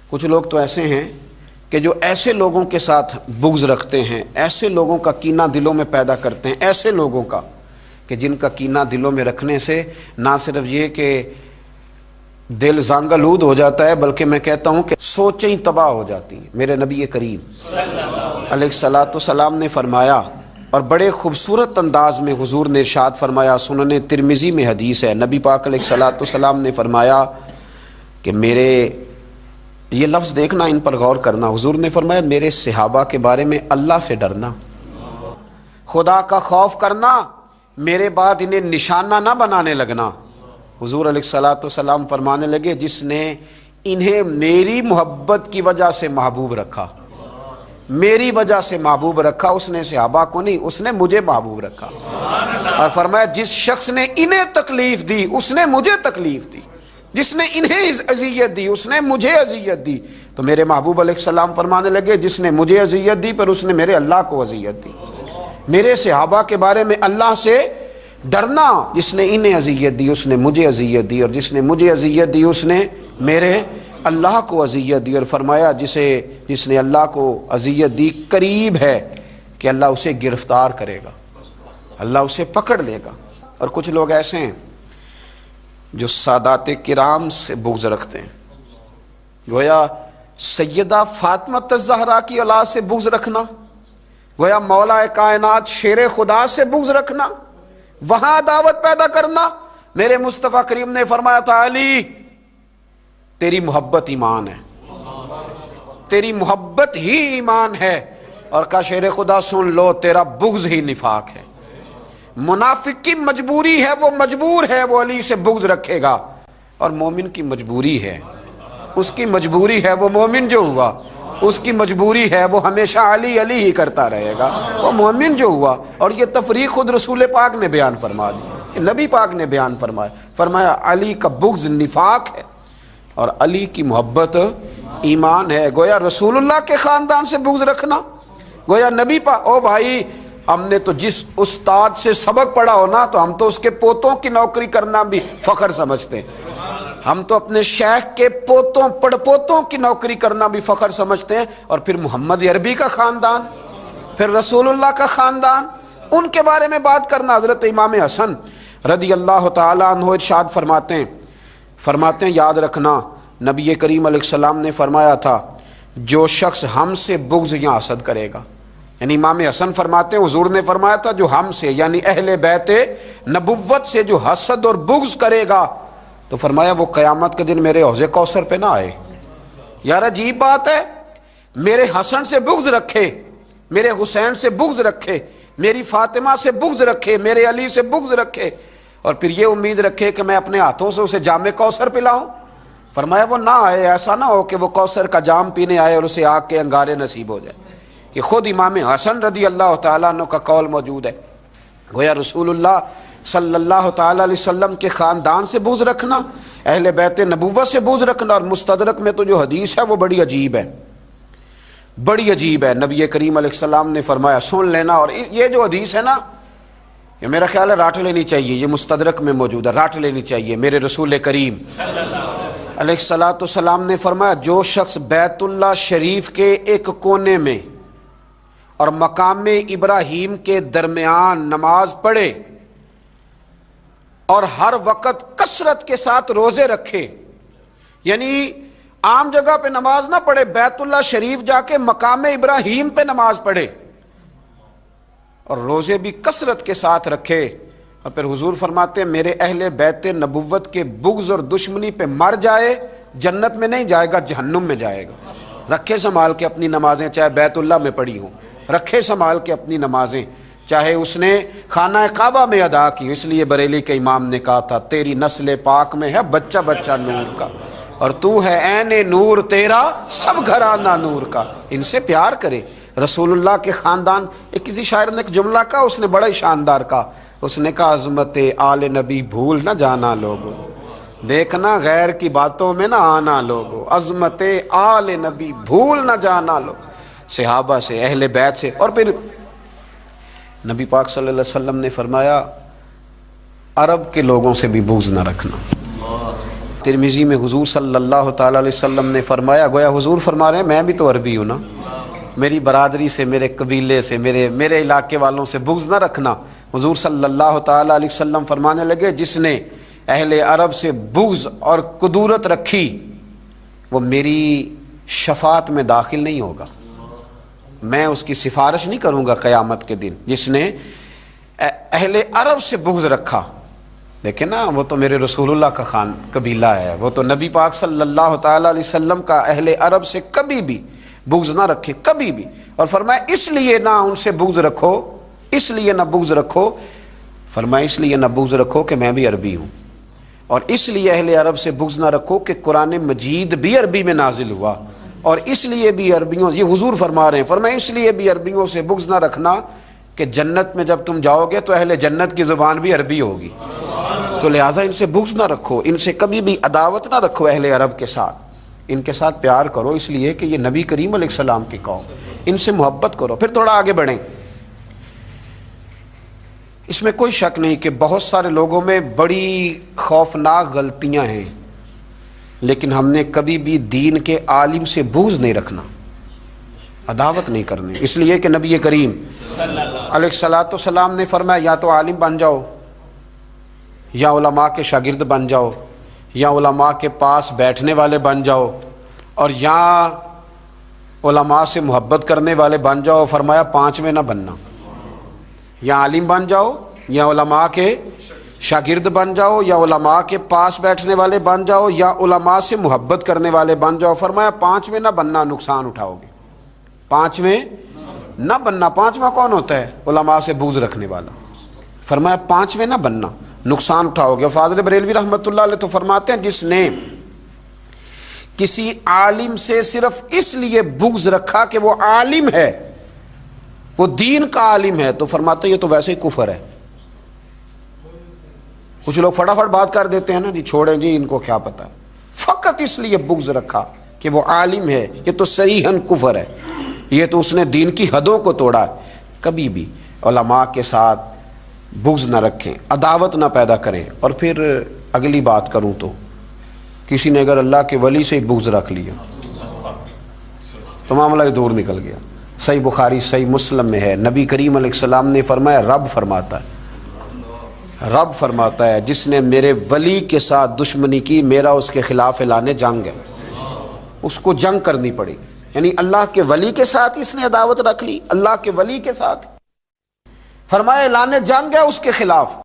کچھ لوگ تو ایسے ہیں کہ جو ایسے لوگوں کے ساتھ بغض رکھتے ہیں، ایسے لوگوں کا کینہ دلوں میں پیدا کرتے ہیں، ایسے لوگوں کا کہ جن کا کینہ دلوں میں رکھنے سے نہ صرف یہ کہ دل زانگلود ہو جاتا ہے، بلکہ میں کہتا ہوں کہ سوچیں تباہ ہو جاتی ہیں۔ میرے نبی کریم علیہ الصلوۃ والسلام نے فرمایا، اور بڑے خوبصورت انداز میں حضور نے ارشاد فرمایا، سنن ترمذی میں حدیث ہے، نبی پاک علیہ الصلوۃ والسلام نے فرمایا کہ میرے، یہ لفظ دیکھنا، ان پر غور کرنا، حضور نے فرمایا میرے صحابہ کے بارے میں اللہ سے ڈرنا، خدا کا خوف کرنا، میرے بعد انہیں نشانہ نہ بنانے لگنا۔ حضور علیہ الصلوۃ والسلام فرمانے لگے جس نے انہیں میری محبت کی وجہ سے محبوب رکھا، میری وجہ سے محبوب رکھا، اس نے صحابہ کو نہیں، اس نے مجھے محبوب رکھا۔ اور فرمایا جس شخص نے انہیں تکلیف دی اس نے مجھے تکلیف دی، جس نے انہیں اذیت دی اس نے مجھے اذیت دی۔ تو میرے محبوب علیہ السلام فرمانے لگے جس نے مجھے اذیت دی پر اس نے میرے اللہ کو اذیت دی۔ میرے صحابہ کے بارے میں اللہ سے ڈرنا، جس نے انہیں اذیت دی اس نے مجھے اذیت دی، اور جس نے مجھے اذیت دی اس نے میرے اللہ کو اذیت دی۔ اور فرمایا جس نے اللہ کو اذیت دی قریب ہے کہ اللہ اسے گرفتار کرے گا، اللہ اسے پکڑ لے گا۔ اور کچھ لوگ ایسے ہیں جو سادات کرام سے بغض رکھتے ہیں، گویا سیدہ فاطمہ الزہرا کی اولاد سے بغض رکھنا، گویا مولا کائنات شیر خدا سے بغض رکھنا، وہاں عداوت پیدا کرنا۔ میرے مصطفیٰ کریم نے فرمایا تھا علی تیری محبت ایمان ہے، تیری محبت ہی ایمان ہے، اور کہا شیر خدا سن لو تیرا بغض ہی نفاق ہے۔ منافق کی مجبوری ہے، وہ مجبور ہے وہ علی سے بغض رکھے گا، اور مومن کی مجبوری ہے، اس کی مجبوری ہے، وہ مومن جو ہوا اس کی مجبوری ہے وہ ہمیشہ علی علی ہی کرتا رہے گا، وہ مومن جو ہوا۔ اور یہ تفریق خود رسول پاک نے بیان فرما دی، نبی پاک نے بیان فرمایا علی کا بغض نفاق ہے اور علی کی محبت ایمان ہے۔ گویا رسول اللہ کے خاندان سے بغض رکھنا، گویا نبی پاک، او بھائی ہم نے تو جس استاد سے سبق پڑھا ہو نا تو ہم تو اس کے پوتوں کی نوکری کرنا بھی فخر سمجھتے ہیں، ہم تو اپنے شیخ کے پوتوں پڑ پوتوں کی نوکری کرنا بھی فخر سمجھتے ہیں، اور پھر محمد عربی کا خاندان، پھر رسول اللہ کا خاندان، ان کے بارے میں بات کرنا۔ حضرت امام حسن رضی اللہ تعالیٰ عنہ ارشاد فرماتے ہیں یاد رکھنا نبی کریم علیہ السلام نے فرمایا تھا جو شخص ہم سے بغض یا حسد کرے گا، یعنی امام حسن فرماتے ہیں حضور نے فرمایا تھا جو ہم سے یعنی اہل بیت نبوت سے جو حسد اور بغض کرے گا تو فرمایا وہ قیامت کے دن میرے حوض کوثر پہ نہ آئے۔ یار عجیب بات ہے، میرے حسن سے بغض رکھے، میرے حسین سے بغض رکھے، میری فاطمہ سے بغض رکھے، میرے علی سے بغض رکھے، اور پھر یہ امید رکھے کہ میں اپنے ہاتھوں سے اسے جام کوثر پلاؤں۔ فرمایا وہ نہ آئے، ایسا نہ ہو کہ وہ کوثر کا جام پینے آئے اور اسے آگ کے انگارے نصیب ہو جائے۔ یہ خود امام حسن رضی اللہ تعالیٰ عنہ کا قول موجود ہے۔ گویا رسول اللہ صلی اللہ تعالیٰ علیہ وسلم کے خاندان سے بغض رکھنا، اہل بیت نبوت سے بغض رکھنا، اور مستدرک میں تو جو حدیث ہے وہ بڑی عجیب ہے، بڑی عجیب ہے۔ نبی کریم علیہ السلام نے فرمایا سن لینا، اور یہ جو حدیث ہے نا یہ میرا خیال ہے راٹ لینی چاہیے، یہ مستدرک میں موجود ہے، راٹ لینی چاہیے۔ میرے رسول کریم علیہ الصلوۃ والسلام نے فرمایا جو شخص بیت اللہ شریف کے ایک کونے میں اور مقام ابراہیم کے درمیان نماز پڑھے اور ہر وقت کثرت کے ساتھ روزے رکھے، یعنی عام جگہ پہ نماز نہ پڑھے، بیت اللہ شریف جا کے مقام ابراہیم پہ نماز پڑھے اور روزے بھی کثرت کے ساتھ رکھے، اور پھر حضور فرماتے ہیں میرے اہل بیت نبوت کے بغض اور دشمنی پہ مر جائے، جنت میں نہیں جائے گا جہنم میں جائے گا۔ رکھے سنبھال کے اپنی نمازیں، چاہے بیت اللہ میں پڑھی ہوں، رکھے سنبھال کے اپنی نمازیں، چاہے اس نے خانہ کعبہ میں ادا کی۔ اس لیے بریلی کے امام نے کہا تھا تیری نسل پاک میں ہے بچہ بچہ نور کا، اور تو ہے عین نور تیرا سب گھرانہ نور کا۔ ان سے پیار کرے۔ رسول اللہ کے خاندان، ایک کسی شاعر نے ایک جملہ کہا، اس نے بڑا ہی شاندار کہا، اس نے کہا عظمت آل نبی بھول نہ جانا لوگو، دیکھنا غیر کی باتوں میں نہ آنا لوگو، عظمت آل نبی بھول نہ جانا لوگو، صحابہ سے، اہل بیت سے۔ اور پھر نبی پاک صلی اللہ علیہ وسلم نے فرمایا عرب کے لوگوں سے بھی بغض نہ رکھنا، ترمذی میں حضور صلی اللہ تعالیٰ علیہ وسلم نے فرمایا، گویا حضور فرما رہے ہیں میں بھی تو عربی ہوں نا، میری برادری سے، میرے قبیلے سے، میرے علاقے والوں سے بغض نہ رکھنا۔ حضور صلی اللہ تعالیٰ علیہ وسلم فرمانے لگے، جس نے اہل عرب سے بغض اور کدورت رکھی وہ میری شفاعت میں داخل نہیں ہوگا، میں اس کی سفارش نہیں کروں گا قیامت کے دن۔ جس نے اہل عرب سے بغض رکھا، دیکھیں نا، وہ تو میرے رسول اللہ کا قبیلہ ہے، وہ تو نبی پاک صلی اللہ تعالیٰ علیہ وسلم کا اہل عرب سے کبھی بھی بغض نہ رکھے، کبھی بھی۔ اور فرمایا اس لیے نہ ان سے بغض رکھو، اس لیے نہ بغض رکھو، فرمایا اس لیے نہ بغض رکھو کہ میں بھی عربی ہوں، اور اس لیے اہل عرب سے بغض نہ رکھو کہ قرآن مجید بھی عربی میں نازل ہوا، اور اس لیے بھی عربیوں، یہ حضور فرما رہے ہیں، فرمایا اس لیے بھی عربیوں سے بغض نہ رکھنا کہ جنت میں جب تم جاؤ گے تو اہل جنت کی زبان بھی عربی ہوگی، تو لہٰذا ان سے بغض نہ رکھو، ان سے کبھی بھی عداوت نہ رکھو، اہل عرب کے ساتھ ان کے ساتھ پیار کرو، اس لیے کہ یہ نبی کریم علیہ السلام کی قوم، ان سے محبت کرو۔ پھر تھوڑا آگے بڑھیں، اس میں کوئی شک نہیں کہ بہت سارے لوگوں میں بڑی خوفناک غلطیاں ہیں، لیکن ہم نے کبھی بھی دین کے عالم سے بغض نہیں رکھنا، عداوت نہیں کرنی، اس لیے کہ نبی کریم علیہ الصلوۃ والسلام نے فرمایا یا تو عالم بن جاؤ، یا علماء کے شاگرد بن جاؤ، یا علماء کے پاس بیٹھنے والے بن جاؤ، اور یا علماء سے محبت کرنے والے بن جاؤ۔ فرمایا پانچ میں نہ بننا، یا عالم بن جاؤ، یا علماء کے شاگرد بن جاؤ، یا علماء کے پاس بیٹھنے والے بن جاؤ، یا علماء سے محبت کرنے والے بن جاؤ۔ فرمایا پانچ میں نہ بننا، نقصان اٹھاؤ گے، پانچ میں نہ بننا۔ پانچواں کون ہوتا ہے؟ علماء سے بغض رکھنے والا۔ فرمایا پانچ میں نہ بننا، نقصان اٹھاؤ گے۔ فاضل بریلوی رحمۃ اللہ علیہ تو فرماتے ہیں جس نے کسی عالم سے صرف اس لیے بغض رکھا کہ وہ عالم ہے، وہ دین کا عالم ہے، تو فرماتے ہیں یہ تو ویسے ہی کفر ہے۔ کچھ لوگ فٹافٹ بات کر دیتے ہیں نا، جی چھوڑیں جی ان کو کیا پتہ ہے، فقط اس لیے بغض رکھا کہ وہ عالم ہے، یہ تو صریحاً کفر ہے، یہ تو اس نے دین کی حدوں کو توڑا ہے۔ کبھی بھی علماء کے ساتھ بغض نہ رکھیں، عداوت نہ پیدا کریں۔ اور پھر اگلی بات کروں تو کسی نے اگر اللہ کے ولی سے ہی بغض رکھ لیا تو معاملہ ہی دور نکل گیا۔ صحیح بخاری صحیح مسلم میں ہے، نبی کریم علیہ السلام نے فرمایا، رب فرماتا ہے جس نے میرے ولی کے ساتھ دشمنی کی، میرا اس کے خلاف اعلان جنگ ہے، اس کو جنگ کرنی پڑی۔ یعنی اللہ کے ولی کے ساتھ اس نے عداوت رکھ لی، اللہ کے ولی کے ساتھ، فرمایا اعلان جنگ ہے اس کے خلاف۔